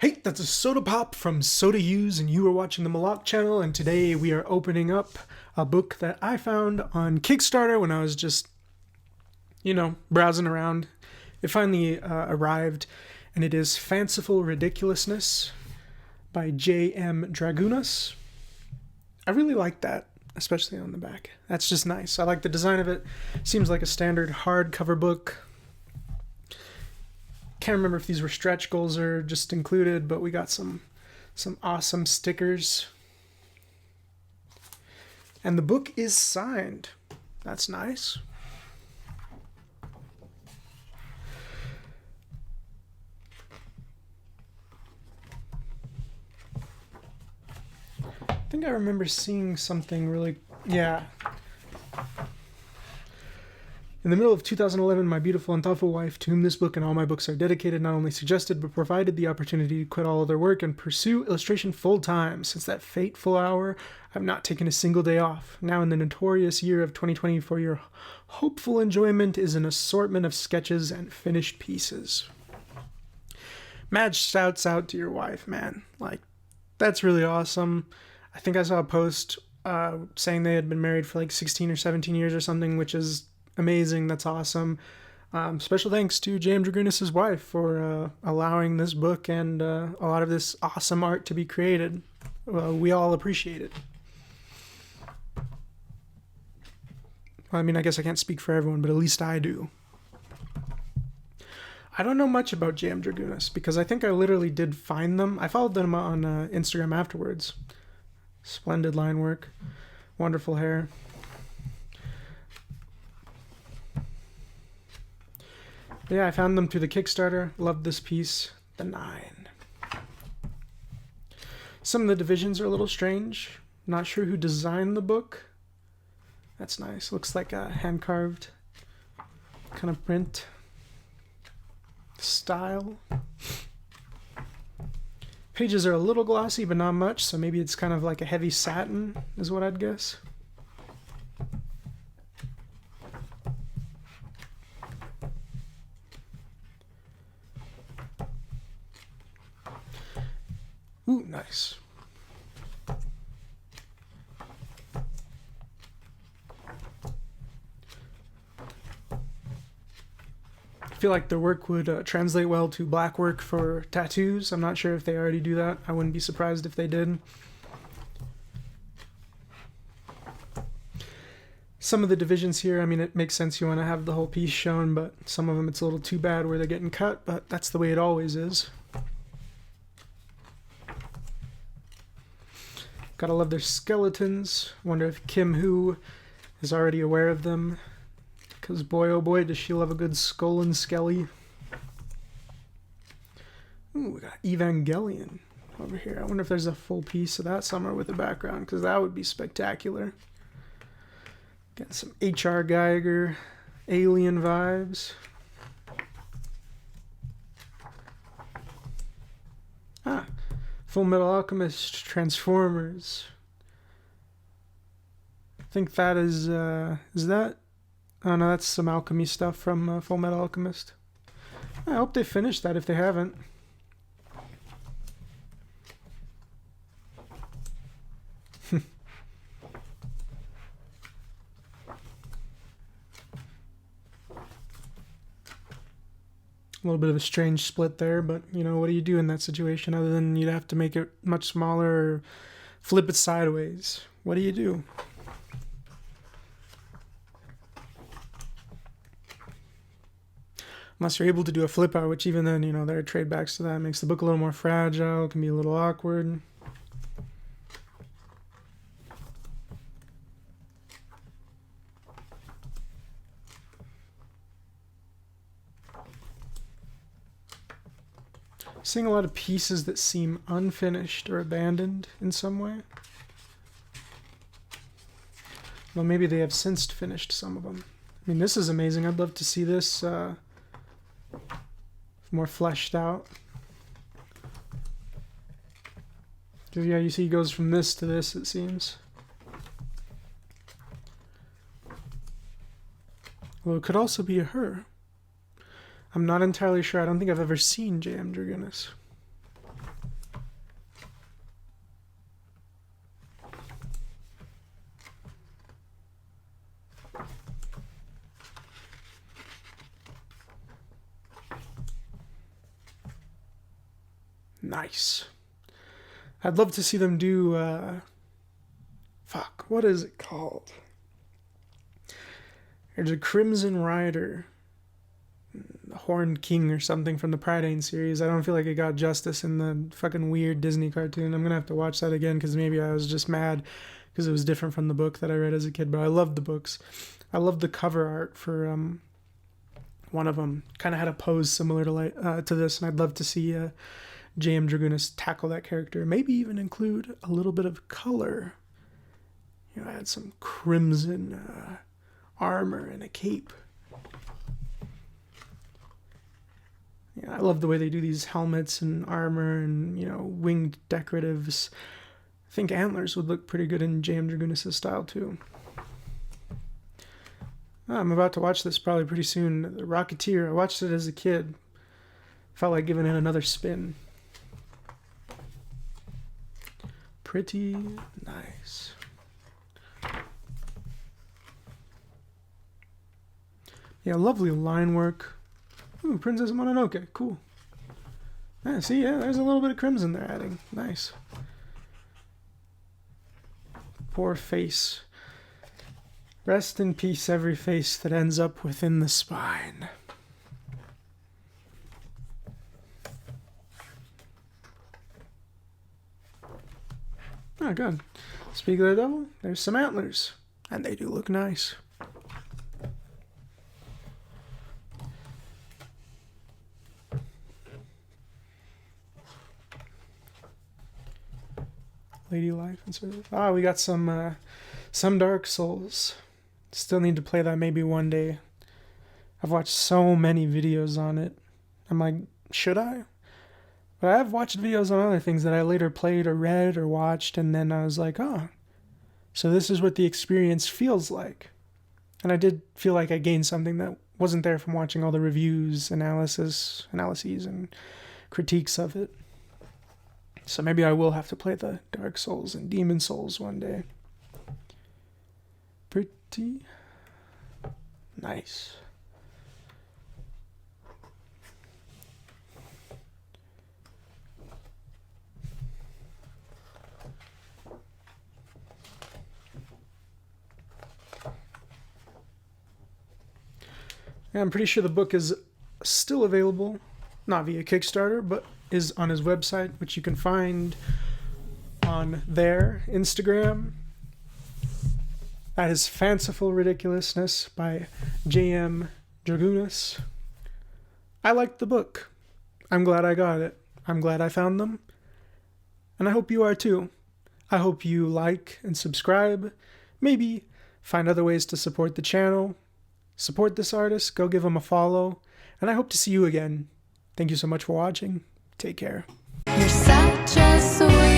Hey, that's a Soda Pop from Soda Use, and you are watching the Mononoke channel, and today we are opening up a book that I found on Kickstarter when I was just, browsing around. It finally arrived, and it is Fanciful Ridiculousness by J.M. Dragunas. I really like that, especially on the back. That's just nice. I like the design of it. Seems like a standard hardcover book. Can't remember if these were stretch goals or just included, but we got some awesome stickers. And the book is signed. That's nice. I think I remember seeing something really, yeah. In the middle of 2011, my beautiful and thoughtful wife, to whom this book and all my books are dedicated, not only suggested but provided the opportunity to quit all other work and pursue illustration full-time. Since that fateful hour, I've not taken a single day off. Now in the notorious year of 2020, for your hopeful enjoyment is an assortment of sketches and finished pieces. Mad shouts out to your wife, man. That's really awesome. I think I saw a post saying they had been married for 16 or 17 years or something, which is amazing. That's awesome. Special thanks to J.M. Dragunas' wife for allowing this book and a lot of this awesome art to be created. We all appreciate it. I mean, I guess I can't speak for everyone, but at least I do. I don't know much about J.M. Dragunas because I think I literally did find them. I followed them on Instagram afterwards. Splendid line work. Wonderful hair. Yeah, I found them through the Kickstarter. Loved this piece. The 9. Some of the divisions are a little strange. Not sure who designed the book. That's nice. Looks like a hand-carved kind of print style. Pages are a little glossy, but not much, so maybe it's kind of like a heavy satin, is what I'd guess. Ooh, nice. I feel like the work would translate well to black work for tattoos. I'm not sure if they already do that. I wouldn't be surprised if they did. Some of the divisions here, I mean, it makes sense you want to have the whole piece shown, but some of them it's a little too bad where they're getting cut, but that's the way it always is. Gotta love their skeletons. Wonder if Kim Hu is already aware of them. Because boy, oh boy, does she love a good skull and skelly. Ooh, we got Evangellion over here. I wonder if there's a full piece of that somewhere with the background, because that would be spectacular. Got some H.R. Geiger, alien vibes. Full Metal Alchemist, Transformers. I think that is that? Oh no, that's some alchemy stuff from Full Metal Alchemist. I hope they finished that if they haven't. A little bit of a strange split there, but what do you do in that situation other than you'd have to make it much smaller or flip it sideways? What do you do? Unless you're able to do a flip out, which even then, there are trade backs to that. It makes the book a little more fragile, can be a little awkward. Seeing a lot of pieces that seem unfinished or abandoned in some way. Well, maybe they have since finished some of them. I mean, this is amazing. I'd love to see this more fleshed out. Because, yeah, you see he goes from this to this, it seems. Well, it could also be a her. I'm not entirely sure. I don't think I've ever seen J.M. Dragunas. Nice. I'd love to see them do, what is it called? There's a Crimson Rider, Horned King or something from the Prydain series. I don't feel like it got justice in the fucking weird Disney cartoon. I'm gonna have to watch that again because maybe I was just mad because it was different from the book that I read as a kid, but I loved the books. I loved the cover art for one of them. Kind of had a pose similar to this, and I'd love to see J.M. Dragunas tackle that character. Maybe even include a little bit of color. You know, add some crimson armor and a cape. Yeah, I love the way they do these helmets and armor and, you know, winged decoratives. I think antlers would look pretty good in J.M. Dragunas' style too. I'm about to watch this probably pretty soon. The Rocketeer. I watched it as a kid. Felt like giving it another spin. Pretty nice. Yeah, lovely line work. Ooh, Princess Mononoke. Cool. Yeah, see, yeah, there's a little bit of crimson they're adding. Nice. Poor face. Rest in peace, every face that ends up within the spine. Oh, good. Speak of the devil, there's some antlers. And they do look nice. Lady Life and sort of. Ah, we got some Dark Souls. Still need to play that maybe one day. I've watched so many videos on it. I'm like, should I? But I have watched videos on other things that I later played or read or watched, and then I was like, oh, so this is what the experience feels like. And I did feel like I gained something that wasn't there from watching all the reviews, analyses, and critiques of it. So maybe I will have to play the Dark Souls and Demon Souls one day. Pretty nice. Yeah, I'm pretty sure the book is still available, not via Kickstarter, but is on his website, which you can find on their Instagram. That is Fanciful Ridiculousness by J.M. Dragunas. I liked the book. I'm glad I got it. I'm glad I found them. And I hope you are too. I hope you like and subscribe. Maybe find other ways to support the channel. Support this artist. Go give him a follow. And I hope to see you again. Thank you so much for watching. Take care. You're such a sweet